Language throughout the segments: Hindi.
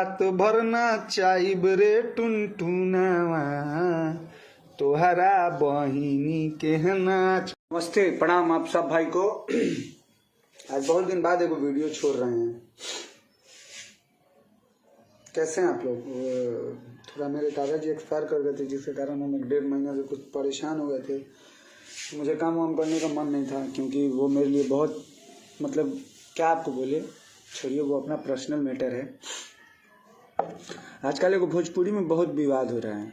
रात भर नाचाइब रे टुनटुनवा तोहरा बहिनी के नाच। नमस्ते, प्रणाम आप सब भाई को। आज बहुत दिन बाद एगो वीडियो छोड़ रहे हैं। कैसे हैं आप लोग? थोड़ा मेरे दादाजी एक्सपायर कर गए थे, जिसके कारण हम 1.5 महीना से कुछ परेशान हो गए थे। मुझे काम वाम करने का मन नहीं था, क्योंकि वो मेरे लिए बहुत मतलब क्या आपको बोले, छोड़िए, वो अपना पर्सनल मैटर है। आजकल एगो भोजपुरी में बहुत विवाद हो रहा है।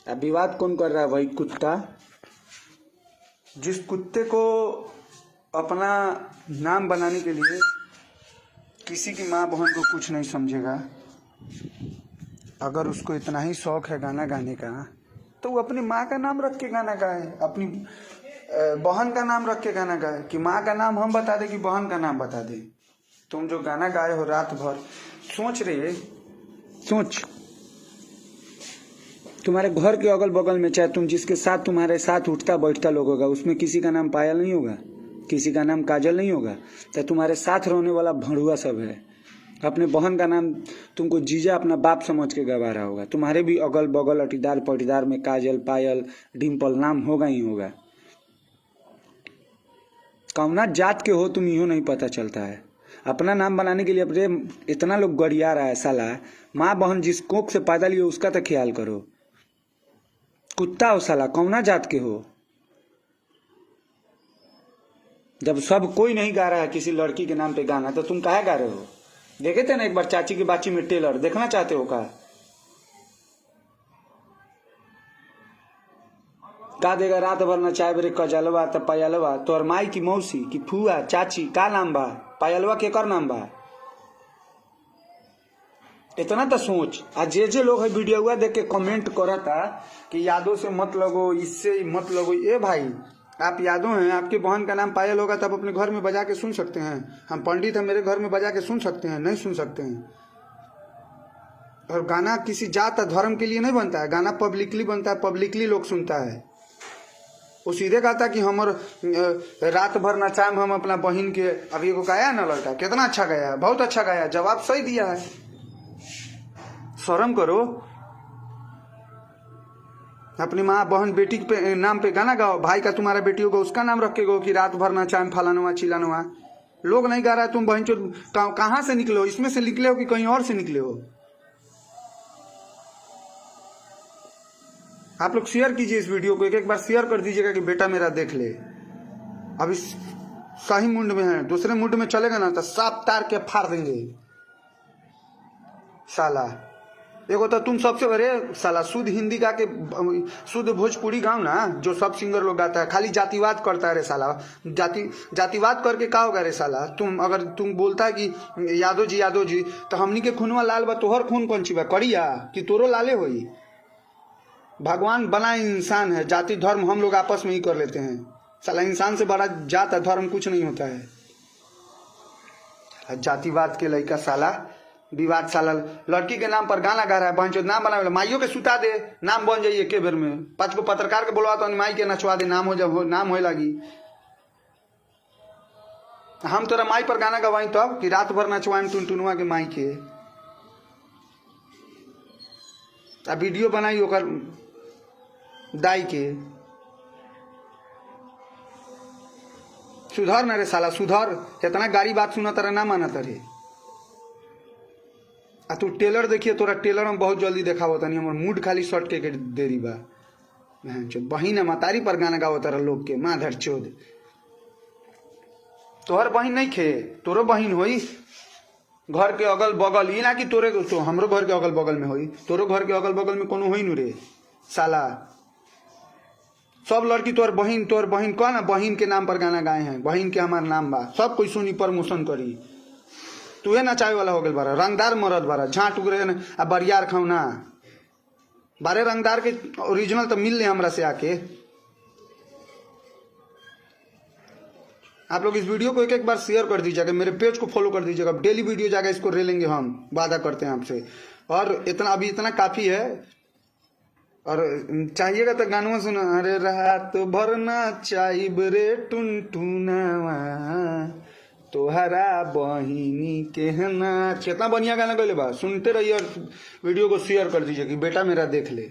अब विवाद कौन कर रहा है? वही कुत्ता। जिस कुत्ते को अपना नाम बनाने के लिए किसी की माँ बहन को कुछ नहीं समझेगा, अगर उसको इतना ही शौक है गाना गाने का, तो वो अपनी माँ का नाम रख के गाना गाए, अपनी बहन का नाम रख के गाना गाए। कि माँ का नाम हम बता दें कि बहन का नाम बता दें। तुम जो गाना गाए हो रात भर, सोच तुम्हारे घर के अगल बगल में, चाहे तुम जिसके साथ तुम्हारे साथ उठता बैठता लोग होगा, उसमें किसी का नाम पायल नहीं होगा, किसी का नाम काजल नहीं होगा, तो तुम्हारे साथ रहने वाला भड़ुआ सब है। अपने बहन का नाम तुमको जीजा अपना बाप समझ के गवा रहा होगा। तुम्हारे भी अगल बगल अटीदार पटीदार में काजल, पायल, डिम्पल नाम होगा ही होगा। कौना जात के हो तुम, यूँ नहीं पता चलता है। अपना नाम बनाने के लिए अपने इतना लोग गरिया रहा है साला। माँ बहन जिस कोख से पैदा लिए उसका तो ख्याल करो। कुत्ता हो साला, कौना जात के हो? जब सब कोई नहीं गा रहा है किसी लड़की के नाम पे गाना, तो तुम काहे गा रहे हो? देखे थे ना एक बार चाची की बाची में टेलर, देखना चाहते हो का? का देगा रात भर नचाए बरे कजलवा त पायलवा, तोर माई की मौसी की फुआ चाची का नाम बा? पायलवा केकर नाम बा? इतना तो सोच। आज जे लोग है वीडियो हुआ देख के कमेंट करता कि यादों से मत लगो, इससे मत लगो। ए भाई, आप यादों हैं, आपकी बहन का नाम पायल होगा तब अपने घर में बजा के सुन सकते हैं। हम पंडित हैं, मेरे घर में बजा के सुन सकते हैं? नहीं सुन सकते हैं। और गाना किसी जात धर्म के लिए नहीं बनता है, गाना पब्लिकली बनता है, पब्लिकली लोग सुनता है। वो सीधे कहता कि हमर रात भर नचाम हम अपना बहन के। अभी को गाया ना लड़का, कितना अच्छा गाया, बहुत अच्छा गाया, जवाब सही दिया है। शर्म करो। अपनी माँ बहन बेटी पे नाम पे गाना गाओ। भाई का तुम्हारा बेटी होगा उसका नाम रख के गो कि रात भर नचाम फलानुआ चिलानुआ। लोग नहीं गा रहा है, तुम बहन चो कहाँ से निकले हो? इसमें से निकले हो कि कहीं और से निकले हो? आप लोग शेयर कीजिए इस वीडियो को, एक बार शेयर कर दीजिएगा कि बेटा मेरा देख ले। अभी सही मुंड में है, दूसरे मुंड में चलेगा ना तो सांप तार के फाड़ देंगे साला। एगो तो तुम सबसे बड़े साला शुद्ध हिंदी गा के शुद्ध भोजपुरी गाओ ना, जो सब सिंगर लोग गाता है। खाली जातिवाद करता है रे साला। जातिवाद करके का होगा रे साला? अगर तुम बोलता है कि यादव जी, तो हमनी के खूनवा लाल बा, तोहर खून कौन ची बा? करिया कि तोरो लाले होई? भगवान बना इंसान है, जाति धर्म हम लोग आपस में ही कर लेते हैं साला। इंसान से बड़ा जात धर्म कुछ नहीं होता है। जातिवाद के लड़का साला, विवाद साला। लड़की के नाम पर गाना गा रहा है, बहन नाम बना, माइयों के सुता दे, नाम बन जाइए के बेर में। 5 को पत्रकार के बोलवा तो माई के नचवा दे, नाम हो जब नाम हो लगी। हम तोरा माई पर गाना गवाई तब कि रात भर नचवाएं टुनटुनुआ के माई के। आ वीडियो बनाई ओकर दाई के। सुधर न रे साला, सुधर। इतना गाड़ी बात सुना तरह ना माना तरे। आ तू टेलर देखिए, तोरा टेलर में बहुत जल्दी देखा होता नहीं। हमारे मूड खाली शर्ट के देरी बा। बहिन मतारी पर गाना गाओ तारा लोग के माधर चोद। तोहर बहिन नहीं खे, तोरो बहिन होई घर के अगल बगल। ये ना कि तोरे तो हमरो घर के अगल बगल में होई, तोरो घर के अगल बगल में कोनो होई नु रे साला। सब लड़की तोर बहिन कौन ना बहिन के नाम पर गाना गाए हैं। बहिन के हमार नाम बा, सब कोई सुनी प्रमोशन करी। तुहे नचावे वाला हो गल बारा, रंगदार मरद बारा, झाट उगरे आ बरियार खौना बारे। रंगदार के ओरिजिनल तो मिल ले हमरा से आके। आप लोग इस वीडियो को एक बार शेयर कर दीजिएगा, मेरे पेज को फॉलो कर दीजिएगा। डेली वीडियो जाकर इसको ले लेंगे हम, वादा करते हैं आपसे। और इतना अभी इतना काफी है। और चाहिएगा तो गानवा सुना। अरे रात भर नाचाइब रे टुनटुनवा तोहरा बहिनी के नाच। कितना बढ़िया गाना गले बा, सुनते रहिए और वीडियो को शेयर कर दीजिए कि बेटा मेरा देख ले।